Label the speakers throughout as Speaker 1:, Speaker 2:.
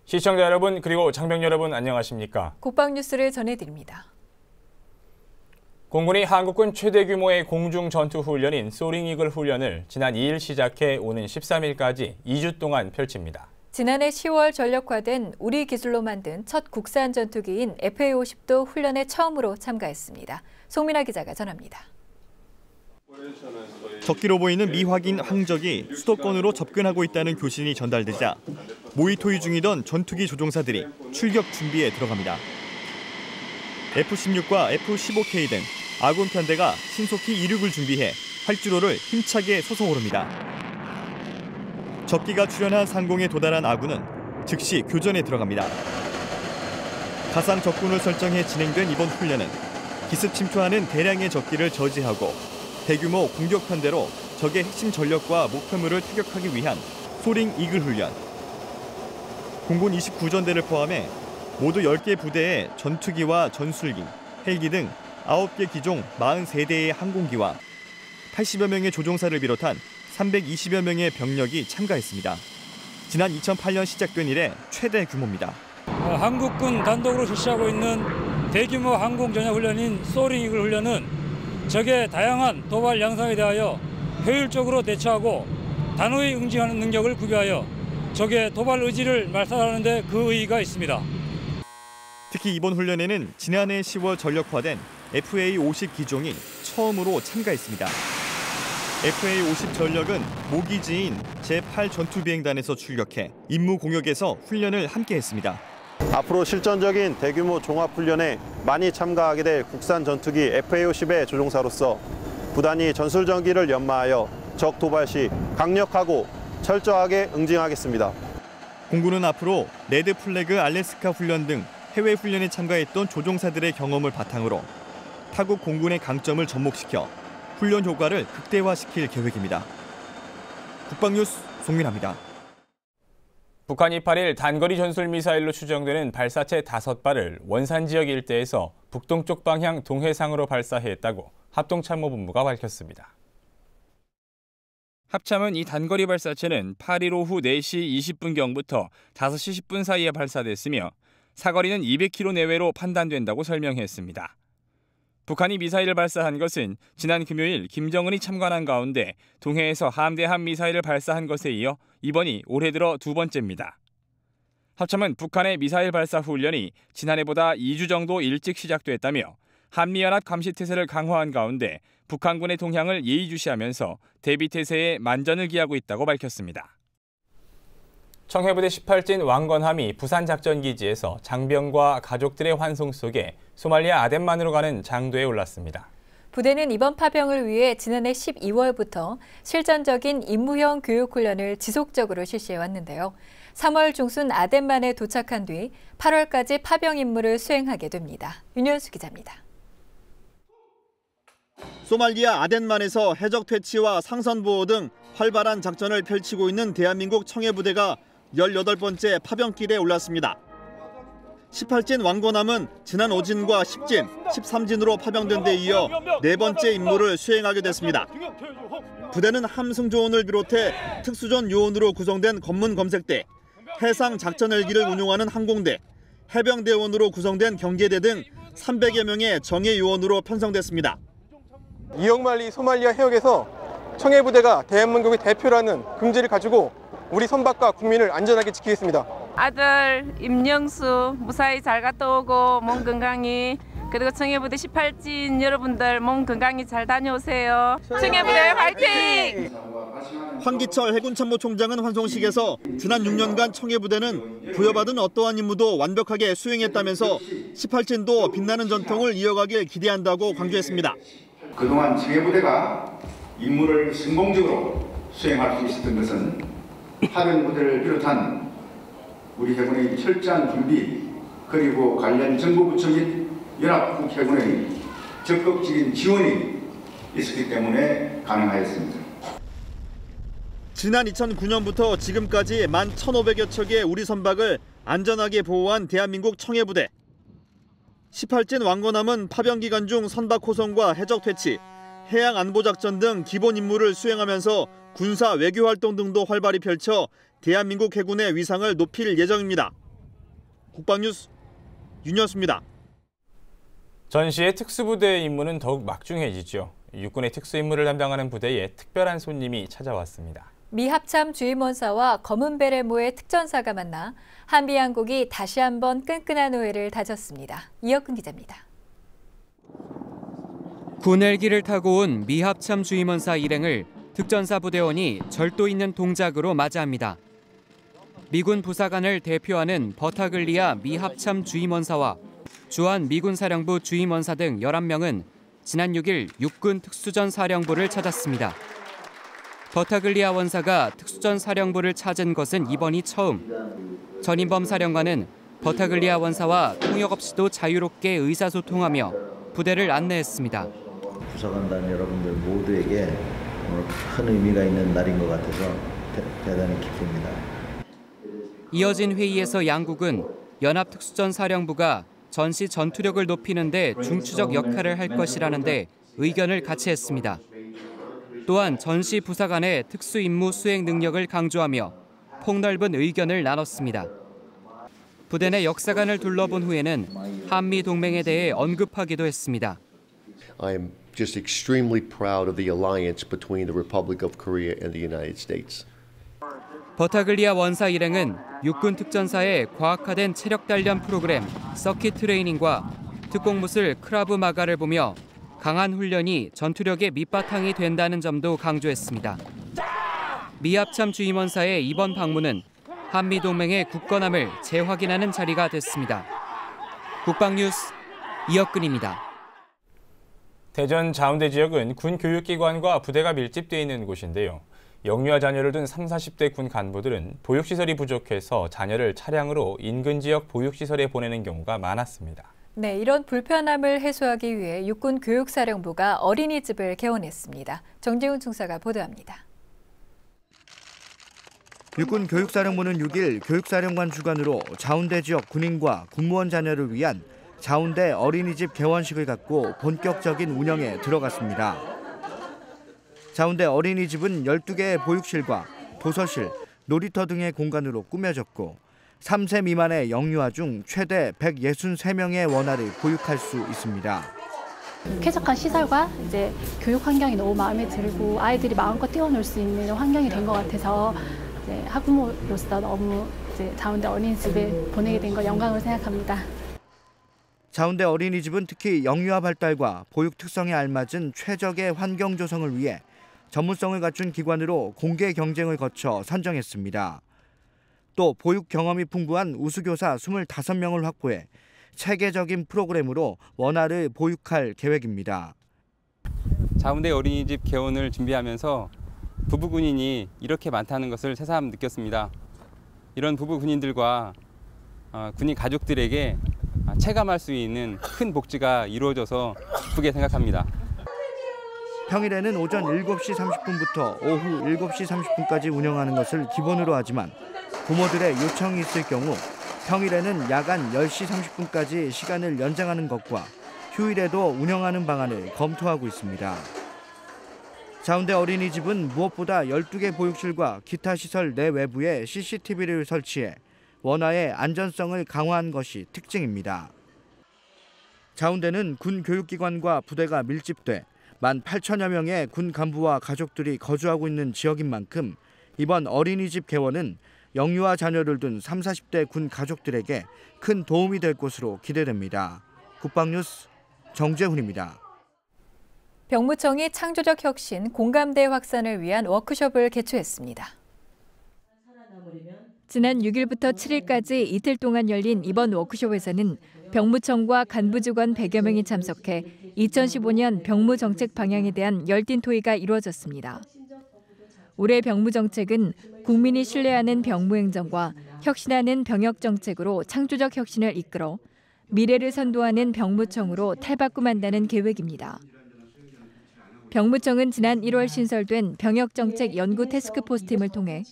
Speaker 1: 시청자 여러분 그리고 장병 여러분 안녕하십니까?
Speaker 2: 국방 뉴스를 전해드립니다.
Speaker 1: 공군이 한국군 최대 규모의 공중 전투 훈련인 소링 이글 훈련을 지난 2일 시작해 오는 13일까지 2주 동안 펼칩니다.
Speaker 2: 지난해 10월 전력화된 우리 기술로 만든 첫 국산 전투기인 FA-50도 훈련에 처음으로 참가했습니다. 송민아 기자가 전합니다.
Speaker 3: 적기로 보이는 미확인 항적이 수도권으로 접근하고 있다는 교신이 전달되자 모의 토의 중이던 전투기 조종사들이 출격 준비에 들어갑니다. F-16과 F-15K 등 아군 편대가 신속히 이륙을 준비해 활주로를 힘차게 솟아오릅니다. 적기가 출현한 상공에 도달한 아군은 즉시 교전에 들어갑니다. 가상 적군을 설정해 진행된 이번 훈련은 기습 침투하는 대량의 적기를 저지하고 대규모 공격 편대로 적의 핵심 전력과 목표물을 타격하기 위한 소링 이글 훈련. 공군 29전대를 포함해 모두 10개 부대의 전투기와 전술기, 헬기 등 9개 기종 43대의 항공기와 80여 명의 조종사를 비롯한 320여 명의 병력이 참가했습니다. 지난 2008년 시작된 이래 최대 규모입니다.
Speaker 4: 한국군 단독으로 실시하고 있는 대규모 항공 전략 훈련인 소링 이글 훈련은 적의 다양한 도발 양상에 대하여 효율적으로 대처하고 단호히 응징하는 능력을 구비하여 적의 도발 의지를 말살하는 데 그 의의가 있습니다.
Speaker 3: 특히 이번 훈련에는 지난해 10월 전력화된 FA-50 기종이 처음으로 참가했습니다. FA-50 전력은 모기지인 제8전투비행단에서 출격해 임무 공역에서 훈련을 함께했습니다.
Speaker 5: 앞으로 실전적인 대규모 종합훈련에 많이 참가하게 될 국산 전투기 FA-50의 조종사로서 부단히 전술전기를 연마하여 적 도발 시 강력하고 철저하게 응징하겠습니다.
Speaker 3: 공군은 앞으로 레드 플래그 알래스카 훈련 등 해외 훈련에 참가했던 조종사들의 경험을 바탕으로 타국 공군의 강점을 접목시켜 훈련 효과를 극대화시킬 계획입니다. 국방뉴스 송민아입니다.
Speaker 1: 북한이 8일 단거리 전술 미사일로 추정되는 발사체 5발을 원산 지역 일대에서 북동쪽 방향 동해상으로 발사했다고 합동참모본부가 밝혔습니다. 합참은 이 단거리 발사체는 8일 오후 4시 20분경부터 5시 10분 사이에 발사됐으며 사거리는 200km 내외로 판단된다고 설명했습니다. 북한이 미사일을 발사한 것은 지난 금요일 김정은이 참관한 가운데 동해에서 함대함 미사일을 발사한 것에 이어 이번이 올해 들어 두 번째입니다. 합참은 북한의 미사일 발사 훈련이 지난해보다 2주 정도 일찍 시작됐다며 한미연합 감시태세를 강화한 가운데 북한군의 동향을 예의주시하면서 대비태세에 만전을 기하고 있다고 밝혔습니다. 청해부대 18진 왕건함이 부산작전기지에서 장병과 가족들의 환송 속에 소말리아 아덴만으로 가는 장도에 올랐습니다.
Speaker 2: 부대는 이번 파병을 위해 지난해 12월부터 실전적인 임무형 교육훈련을 지속적으로 실시해왔는데요. 3월 중순 아덴만에 도착한 뒤 8월까지 파병 임무를 수행하게 됩니다. 윤현수 기자입니다.
Speaker 3: 소말리아 아덴만에서 해적 퇴치와 상선 보호 등 활발한 작전을 펼치고 있는 대한민국 청해부대가 18번째 파병길에 올랐습니다. 18진 왕건함은 지난 5진과 10진, 13진으로 파병된 데 이어 4번째 임무를 수행하게 됐습니다. 부대는 함승조원을 비롯해 특수전 요원으로 구성된 검문검색대, 해상작전헬기를 운용하는 항공대, 해병대원으로 구성된 경계대 등 300여 명의 정예 요원으로 편성됐습니다.
Speaker 6: 이억만리 소말리아 해역에서 청해부대가 대한민국의 대표라는 긍지를 가지고 우리 선박과 국민을 안전하게 지키겠습니다.
Speaker 7: 아들 임영수 무사히 잘 갔다 오고 몸 건강히, 그리고 청해부대 18진 여러분들 몸 건강히 잘 다녀오세요. 청해부대 화이팅!
Speaker 3: 황기철 해군참모총장은 환송식에서 지난 6년간 청해부대는 부여받은 어떠한 임무도 완벽하게 수행했다면서 18진도 빛나는 전통을 이어가길 기대한다고 강조했습니다.
Speaker 8: 그동안 청해부대가 임무를 성공적으로 수행할 수 있었던 것은 파병부대를 비롯한 우리 해군의 철저한 준비, 그리고 관련 정부부처 및 연합국 해군의 적극적인 지원이 있었기 때문에 가능하였습니다.
Speaker 3: 지난 2009년부터 지금까지 11,500여 척의 우리 선박을 안전하게 보호한 대한민국 청해부대. 18진 왕건함은 파병 기간 중 선박 호송과 해적 퇴치, 해양 안보 작전 등 기본 임무를 수행하면서 군사 외교 활동 등도 활발히 펼쳐 대한민국 해군의 위상을 높일 예정입니다. 국방뉴스 윤현수입니다.
Speaker 1: 전시의 특수부대의 임무는 더욱 막중해지죠. 육군의 특수임무를 담당하는 부대에 특별한 손님이 찾아왔습니다.
Speaker 2: 미 합참 주임원사와 검은 베레모의 특전사가 만나 한미양국이 다시 한번 끈끈한 우애를 다졌습니다. 이혁근 기자입니다.
Speaker 9: 군 헬기를 타고 온 미 합참 주임원사 일행을 특전사 부대원이 절도 있는 동작으로 맞이합니다. 미군 부사관을 대표하는 버타글리아 미 합참 주임원사와 주한 미군 사령부 주임원사 등 11명은 지난 6일 육군 특수전 사령부를 찾았습니다. 버타글리아 원사가 특수전 사령부를 찾은 것은 이번이 처음. 전인범 사령관은 버타글리아 원사와 통역 없이도 자유롭게 의사소통하며 부대를 안내했습니다.
Speaker 10: 부사관단 여러분들 모두에게 오늘 큰 의미가 있는 날인 것 같아서 대단히 기쁩니다.
Speaker 9: 이어진 회의에서 양국은 연합특수전 사령부가 전시 전투력을 높이는 데 중추적 역할을 할 것이라는데 의견을 같이 했습니다. 또한 전시 부사관의 특수임무 수행 능력을 강조하며 폭넓은 의견을 나눴습니다. 부대 내 역사관을 둘러본 후에는 한미 동맹에 대해 언급하기도 했습니다.
Speaker 11: I'm just extremely proud of the alliance between the Republic of Korea and the United States.
Speaker 9: 버타글리아 원사 일행은 육군 특전사의 과학화된 체력 단련 프로그램 서킷 트레이닝과 특공무술 크라브 마가를 보며 강한 훈련이 전투력의 밑바탕이 된다는 점도 강조했습니다. 미 합참 주임원사의 이번 방문은 한미 동맹의 굳건함을 재확인하는 자리가 됐습니다. 국방뉴스 이혁근입니다.
Speaker 1: 대전 자운대 지역은 군 교육기관과 부대가 밀집되어 있는 곳인데요. 영유아 자녀를 둔 30, 40대 군 간부들은 보육시설이 부족해서 자녀를 차량으로 인근 지역 보육시설에 보내는 경우가 많았습니다.
Speaker 2: 네, 이런 불편함을 해소하기 위해 육군 교육사령부가 어린이집을 개원했습니다. 정재훈 중사가 보도합니다.
Speaker 12: 육군 교육사령부는 6일 교육사령관 주관으로 자운대 지역 군인과 군무원 자녀를 위한 자운대 어린이집 개원식을 갖고 본격적인 운영에 들어갔습니다. 자운대 어린이집은 12개의 보육실과 도서실, 놀이터 등의 공간으로 꾸며졌고 3세 미만의 영유아 중 최대 163명의 원아를 보육할 수 있습니다.
Speaker 13: 쾌적한 시설과 이제 교육 환경이 너무 마음에 들고 아이들이 마음껏 뛰어놀 수 있는 환경이 된 것 같아서 이제 학부모로서 너무 이제 자운대 어린이집에 보내게 된 걸 영광으로 생각합니다.
Speaker 12: 자운대 어린이집은 특히 영유아 발달과 보육 특성에 알맞은 최적의 환경 조성을 위해 전문성을 갖춘 기관으로 공개 경쟁을 거쳐 선정했습니다. 또 보육 경험이 풍부한 우수교사 25명을 확보해 체계적인 프로그램으로 원아를 보육할 계획입니다.
Speaker 14: 자운대 어린이집 개원을 준비하면서 부부 군인이 이렇게 많다는 것을 새삼 느꼈습니다. 이런 부부 군인들과 군인 가족들에게 체감할 수 있는 큰 복지가 이루어져서 기쁘게 생각합니다.
Speaker 12: 평일에는 오전 7시 30분부터 오후 7시 30분까지 운영하는 것을 기본으로 하지만 부모들의 요청이 있을 경우 평일에는 야간 10시 30분까지 시간을 연장하는 것과 휴일에도 운영하는 방안을 검토하고 있습니다. 자운대 어린이집은 무엇보다 12개 보육실과 기타 시설 내외부에 CCTV를 설치해 원아의 안전성을 강화한 것이 특징입니다. 자운대는 군 교육기관과 부대가 밀집돼 18,000여 명의 군 간부와 가족들이 거주하고 있는 지역인 만큼 이번 어린이집 개원은 영유아 자녀를 둔 30, 40대 군 가족들에게 큰 도움이 될 것으로 기대됩니다. 국방뉴스 정재훈입니다.
Speaker 2: 병무청이 창조적 혁신, 공감대 확산을 위한 워크숍을 개최했습니다. 지난 6일부터 7일까지 이틀 동안 열린 이번 워크숍에서는 병무청과 간부직원 100여 명이 참석해 2015년 병무정책 방향에 대한 열띤 토의가 이루어졌습니다. 올해 병무정책은 국민이 신뢰하는 병무행정과 혁신하는 병역정책으로 창조적 혁신을 이끌어 미래를 선도하는 병무청으로 탈바꿈한다는 계획입니다. 병무청은 지난 1월 신설된 병역정책 연구 태스크포스 팀을 통해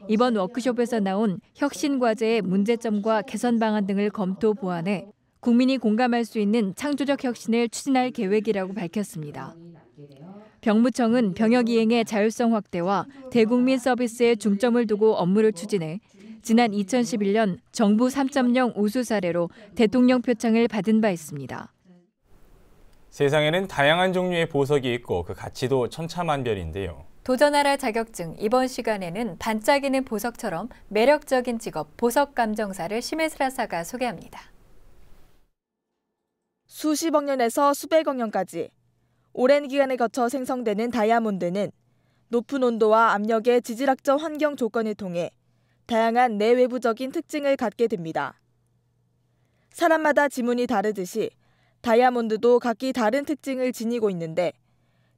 Speaker 2: 이번 워크숍에서 나온 혁신 과제의 문제점과 개선 방안 등을 검토 보완해
Speaker 15: 국민이 공감할 수 있는 창조적 혁신을 추진할 계획이라고 밝혔습니다. 병무청은 병역 이행의 자율성 확대와 대국민 서비스에 중점을 두고 업무를 추진해 지난 2011년 정부 3.0 우수 사례로 대통령 표창을 받은 바 있습니다.
Speaker 1: 세상에는 다양한 종류의 보석이 있고 그 가치도 천차만별인데요.
Speaker 2: 도전하라 자격증 이번 시간에는 반짝이는 보석처럼 매력적인 직업 보석 감정사를 심혜슬아사가 소개합니다.
Speaker 16: 수십억 년에서 수백억 년까지 오랜 기간에 거쳐 생성되는 다이아몬드는 높은 온도와 압력의 지질학적 환경 조건을 통해 다양한 내외부적인 특징을 갖게 됩니다. 사람마다 지문이 다르듯이 다이아몬드도 각기 다른 특징을 지니고 있는데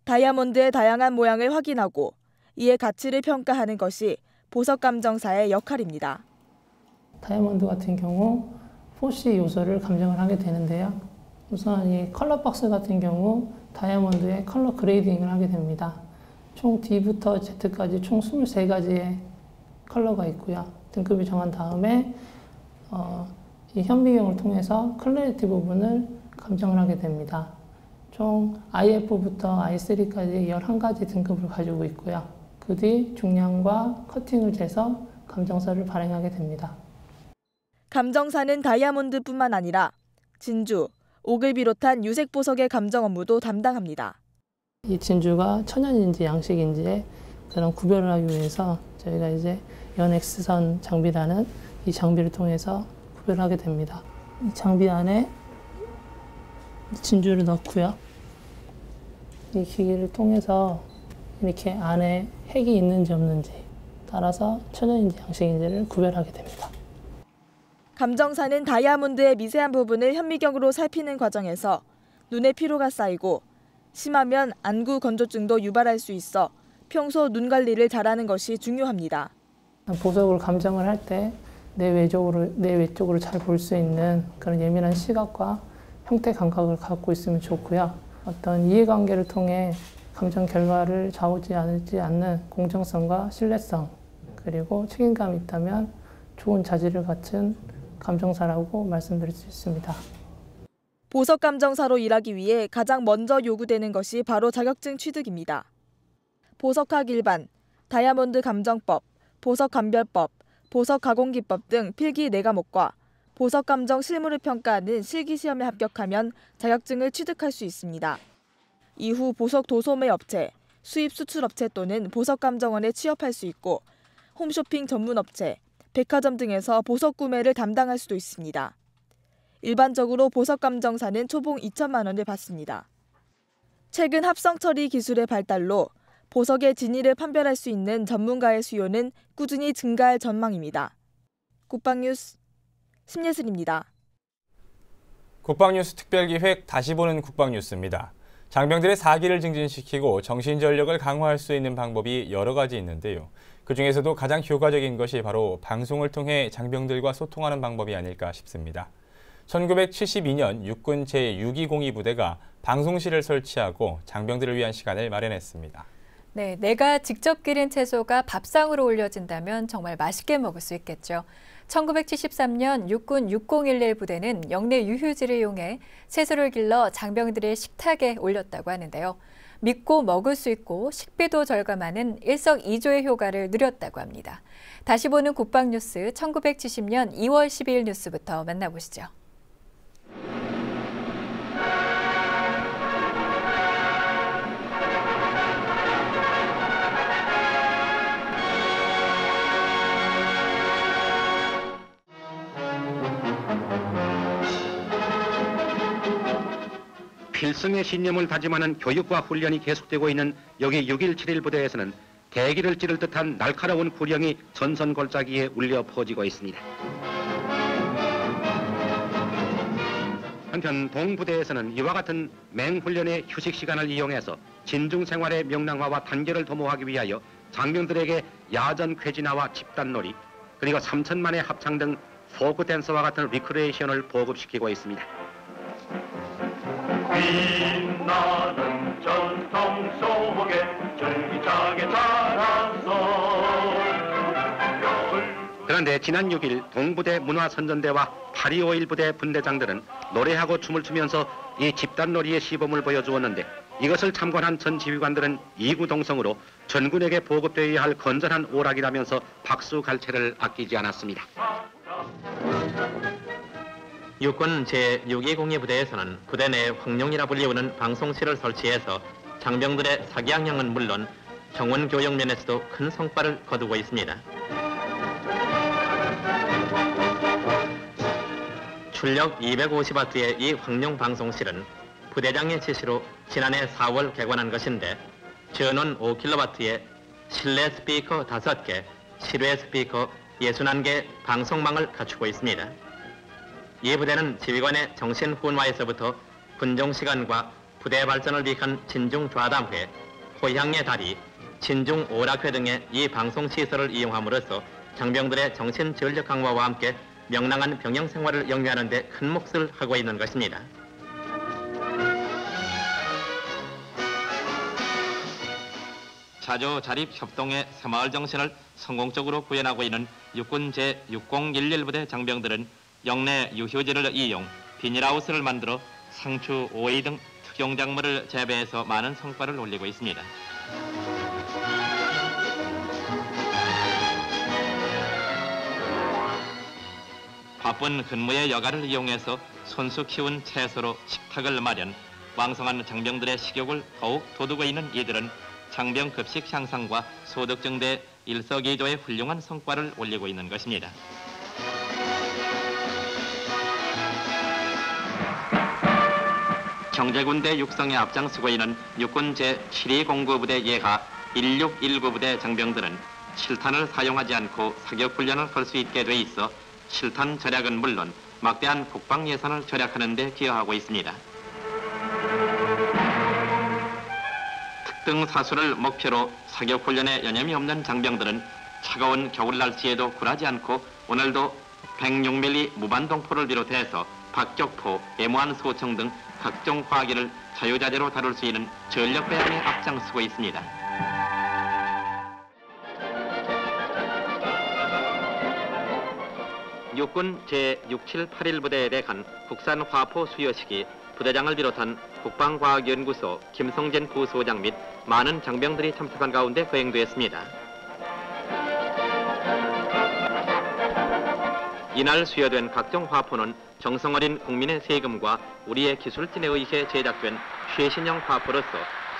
Speaker 16: 다이아몬드의 다양한 모양을 확인하고 이의 가치를 평가하는 것이 보석 감정사의 역할입니다.
Speaker 17: 다이아몬드 같은 경우 4C 요소를 감정을 하게 되는데요. 우선 이 컬러 박스 같은 경우 다이아몬드의 컬러 그레이딩을 하게 됩니다. 총 D부터 Z까지 총 23가지의 컬러가 있고요. 등급이 정한 다음에 이 현미경을 통해서 클래리티 부분을 감정을 하게 됩니다. 총 IF부터 I3까지 11가지 등급을 가지고 있고요. 그 뒤 중량과 커팅을 재서 감정사를 발행하게 됩니다.
Speaker 16: 감정사는 다이아몬드뿐만 아니라 진주, 옥을 비롯한 유색 보석의 감정 업무도 담당합니다.
Speaker 17: 이 진주가 천연인지 양식인지의 그런 구별을 하기 위해서 저희가 이제 연엑스선 장비라는 이 장비를 통해서 구별하게 됩니다. 이 장비 안에 진주를 넣고요. 이 기기를 통해서 이렇게 안에 핵이 있는지 없는지 따라서 천연인지 양식인지를 구별하게 됩니다.
Speaker 16: 감정사는 다이아몬드의 미세한 부분을 현미경으로 살피는 과정에서 눈의 피로가 쌓이고 심하면 안구 건조증도 유발할 수 있어 평소 눈 관리를 잘하는 것이 중요합니다.
Speaker 17: 보석을 감정을 할 때 내외쪽으로 잘 볼 수 있는 그런 예민한 시각과 형태 감각을 갖고 있으면 좋고요. 어떤 이해관계를 통해 감정 결과를 좌우지 않는 공정성과 신뢰성 그리고 책임감이 있다면 좋은 자질을 갖춘 감정사라고 말씀드릴 수 있습니다.
Speaker 16: 보석 감정사로 일하기 위해 가장 먼저 요구되는 것이 바로 자격증 취득입니다. 보석학 일반, 다이아몬드 감정법, 보석 감별법, 보석 가공기법 등 필기 4과목과 보석 감정 실물을 평가하는 실기시험에 합격하면 자격증을 취득할 수 있습니다. 이후 보석 도소매 업체, 수입 수출 업체 또는 보석 감정원에 취업할 수 있고 홈쇼핑 전문 업체, 백화점 등에서 보석 구매를 담당할 수도 있습니다. 일반적으로 보석 감정사는 초봉 2천만 원을 받습니다. 최근 합성 처리 기술의 발달로 보석의 진위를 판별할 수 있는 전문가의 수요는 꾸준히 증가할 전망입니다. 국방뉴스 심예슬입니다.
Speaker 1: 국방뉴스 특별기획 다시 보는 국방뉴스입니다. 장병들의 사기를 증진시키고 정신전력을 강화할 수 있는 방법이 여러 가지 있는데요. 그중에서도 가장 효과적인 것이 바로 방송을 통해 장병들과 소통하는 방법이 아닐까 싶습니다. 1972년 육군 제620 부대가 방송실을 설치하고 장병들을 위한 시간을 마련했습니다.
Speaker 2: 네, 내가 직접 기른 채소가 밥상으로 올려진다면 정말 맛있게 먹을 수 있겠죠. 1973년 육군 6011 부대는 영내 유휴지를 이용해 채소를 길러 장병들의 식탁에 올렸다고 하는데요. 믿고 먹을 수 있고 식비도 절감하는 일석이조의 효과를 누렸다고 합니다. 다시 보는 국방뉴스 1970년 2월 12일 뉴스부터 만나보시죠.
Speaker 18: 필승의 신념을 다짐하는 교육과 훈련이 계속되고 있는 여기 6.171 부대에서는 대기를 찌를 듯한 날카로운 구령이 전선골짜기에 울려 퍼지고 있습니다. 한편 동부대에서는 이와 같은 맹훈련의 휴식 시간을 이용해서 진중 생활의 명랑화와 단결을 도모하기 위하여 장병들에게 야전 쾌진화와 집단놀이 그리고 3천만의 합창 등 포크 댄스와 같은 리크레이션을 보급시키고 있습니다. 빛나는 전통 속에 줄기차게 자랐어. 그런데 지난 6일 동부대 문화선전대와 8.25 부대 분대장들은 노래하고 춤을 추면서 이 집단놀이의 시범을 보여주었는데 이것을 참관한 전 지휘관들은 이구동성으로 전군에게 보급되어야 할 건전한 오락이라면서 박수 갈채를 아끼지 않았습니다.
Speaker 19: 육군 제620위 부대에서는 부대 내 황룡이라 불리우는 방송실을 설치해서 장병들의 사기양형은 물론 경원 교육 면에서도 큰 성과를 거두고 있습니다. 출력 250W의 이 황룡 방송실은 부대장의 지시로 지난해 4월 개관한 것인데 전원 5kW의 실내 스피커 5개, 실외 스피커 61개 방송망을 갖추고 있습니다. 이 부대는 지휘관의 정신 훈화에서부터 군종 시간과 부대 발전을 위한 진중 좌담회, 호향의 다리, 진중 오락회 등의 이 방송 시설을 이용함으로써 장병들의 정신 전력 강화와 함께 명랑한 병영 생활을 영위하는 데 큰 몫을 하고 있는 것입니다. 자조 자립 협동의 새마을 정신을 성공적으로 구현하고 있는 육군 제6011 부대 장병들은 영내 유휴지를 이용 비닐하우스를 만들어 상추, 오이 등 특용작물을 재배해서 많은 성과를 올리고 있습니다. 바쁜 근무의 여가를 이용해서 손수 키운 채소로 식탁을 마련, 왕성한 장병들의 식욕을 더욱 돋우고 있는 이들은 장병 급식 향상과 소득 증대 일석이조의 훌륭한 성과를 올리고 있는 것입니다. 경제군대 육성에 앞장서고 있는 육군 제7209부대 예하 1619부대 장병들은 실탄을 사용하지 않고 사격훈련을 할 수 있게 돼 있어 실탄 절약은 물론 막대한 국방 예산을 절약하는 데 기여하고 있습니다. 특등 사수를 목표로 사격훈련에 여념이 없는 장병들은 차가운 겨울 날씨에도 굴하지 않고 오늘도 106mm 무반동포를 비롯해서 박격포, 애무한 소총 등 각종 화기를 자유자재로 다룰 수 있는 전력 배양에 앞장서고 있습니다. 육군 제6781 부대에 대한 국산 화포 수여식이 부대장을 비롯한 국방과학연구소 김성진 부소장 및 많은 장병들이 참석한 가운데 거행되었습니다. 이날 수여된 각종 화포는 정성어린 국민의 세금과 우리의 기술진에 의해 제작된 최신형 화포로서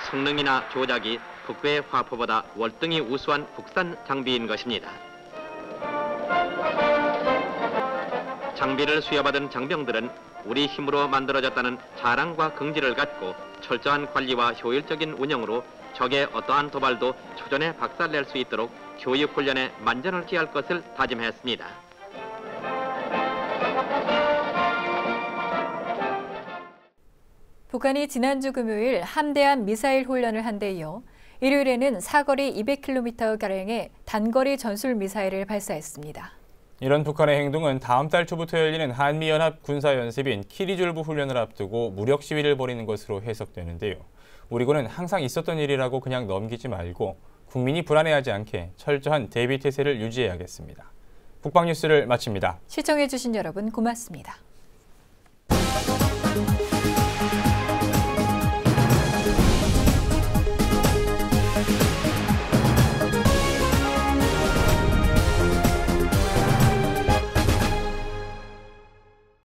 Speaker 19: 성능이나 조작이 국외 화포보다 월등히 우수한 국산 장비인 것입니다. 장비를 수여받은 장병들은 우리 힘으로 만들어졌다는 자랑과 긍지를 갖고 철저한 관리와 효율적인 운영으로 적의 어떠한 도발도 초전에 박살낼 수 있도록 교육훈련에 만전을 기할 것을 다짐했습니다.
Speaker 2: 북한이 지난주 금요일 함대함 미사일 훈련을 한 데 이어 일요일에는 사거리 200km가량의 단거리 전술 미사일을 발사했습니다.
Speaker 1: 이런 북한의 행동은 다음 달 초부터 열리는 한미연합 군사연습인 키리졸브 훈련을 앞두고 무력 시위를 벌이는 것으로 해석되는데요. 우리군은 항상 있었던 일이라고 그냥 넘기지 말고 국민이 불안해하지 않게 철저한 대비 태세를 유지해야겠습니다. 북방뉴스를 마칩니다.
Speaker 2: 시청해주신 여러분 고맙습니다.